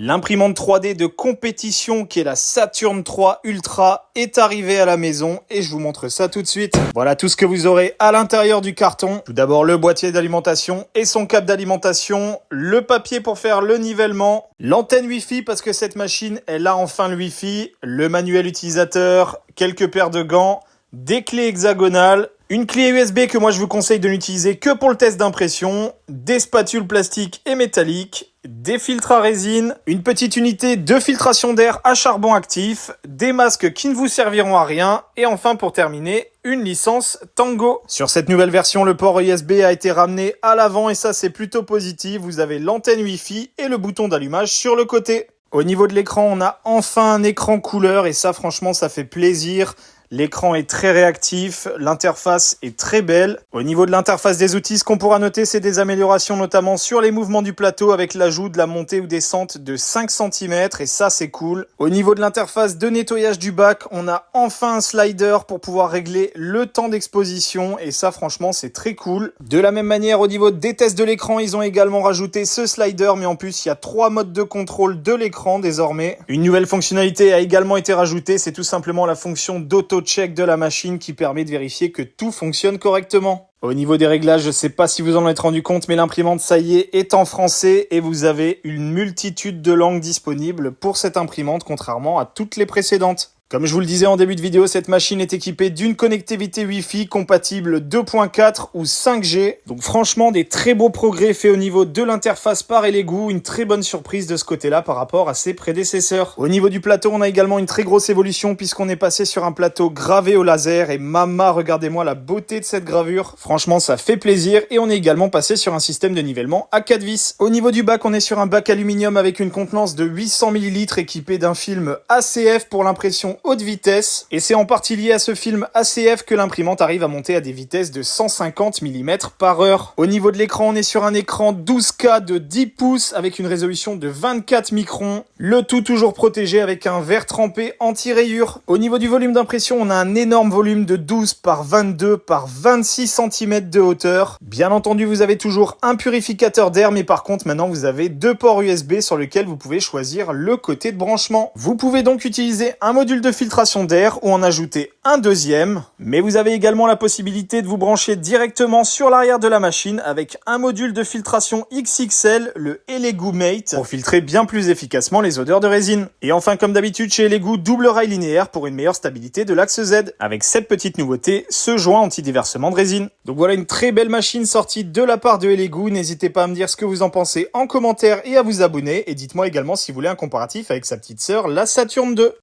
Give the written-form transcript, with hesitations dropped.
L'imprimante 3D de compétition qui est la Saturn 3 Ultra est arrivée à la maison et je vous montre ça tout de suite. Voilà tout ce que vous aurez à l'intérieur du carton. Tout d'abord le boîtier d'alimentation et son câble d'alimentation, le papier pour faire le nivellement, l'antenne Wi-Fi parce que cette machine elle a enfin le Wi-Fi, le manuel utilisateur, quelques paires de gants, des clés hexagonales, une clé USB que moi je vous conseille de n'utiliser que pour le test d'impression, des spatules plastiques et métalliques, des filtres à résine, une petite unité de filtration d'air à charbon actif, des masques qui ne vous serviront à rien et enfin pour terminer, une licence Tango. Sur cette nouvelle version, le port USB a été ramené à l'avant et ça c'est plutôt positif. Vous avez l'antenne Wi-Fi et le bouton d'allumage sur le côté. Au niveau de l'écran, on a enfin un écran couleur et ça franchement ça fait plaisir. L'écran est très réactif, l'interface est très belle. Au niveau de l'interface des outils, ce qu'on pourra noter, c'est des améliorations notamment sur les mouvements du plateau avec l'ajout de la montée ou descente de 5 cm et ça c'est cool. Au niveau de l'interface de nettoyage du bac, on a enfin un slider pour pouvoir régler le temps d'exposition et ça franchement c'est très cool. De la même manière, au niveau des tests de l'écran, ils ont également rajouté ce slider mais en plus il y a 3 modes de contrôle de l'écran désormais. Une nouvelle fonctionnalité a également été rajoutée, c'est tout simplement la fonction d'auto-check de la machine qui permet de vérifier que tout fonctionne correctement. Au niveau des réglages, je sais pas si vous en êtes rendu compte, mais l'imprimante, ça y est en français et vous avez une multitude de langues disponibles pour cette imprimante, contrairement à toutes les précédentes. Comme je vous le disais en début de vidéo, cette machine est équipée d'une connectivité Wi-Fi compatible 2.4 ou 5G. Donc franchement, des très beaux progrès faits au niveau de l'interface par Elegoo. Une très bonne surprise de ce côté-là par rapport à ses prédécesseurs. Au niveau du plateau, on a également une très grosse évolution puisqu'on est passé sur un plateau gravé au laser. Et mama, regardez-moi la beauté de cette gravure. Franchement, ça fait plaisir. Et on est également passé sur un système de nivellement à 4 vis. Au niveau du bac, on est sur un bac aluminium avec une contenance de 800 ml équipé d'un film ACF pour l'impression haute vitesse et c'est en partie lié à ce film ACF que l'imprimante arrive à monter à des vitesses de 150 mm par heure. Au niveau de l'écran, on est sur un écran 12K de 10 pouces avec une résolution de 24 microns, le tout toujours protégé avec un verre trempé anti-rayures. Au niveau du volume d'impression, on a un énorme volume de 12 par 22 par 26 cm de hauteur. Bien entendu, vous avez toujours un purificateur d'air, mais par contre maintenant vous avez 2 ports USB sur lesquels vous pouvez choisir le côté de branchement. Vous pouvez donc utiliser un module de filtration d'air ou en ajouter un deuxième, mais vous avez également la possibilité de vous brancher directement sur l'arrière de la machine avec un module de filtration XXL, le Elegoo Mate, pour filtrer bien plus efficacement les odeurs de résine. Et enfin, comme d'habitude chez Elegoo, double rail linéaire pour une meilleure stabilité de l'axe Z, avec cette petite nouveauté, ce joint anti-déversement de résine. Donc voilà une très belle machine sortie de la part de Elegoo. N'hésitez pas à me dire ce que vous en pensez en commentaire et à vous abonner, et dites-moi également si vous voulez un comparatif avec sa petite sœur, la Saturn 2.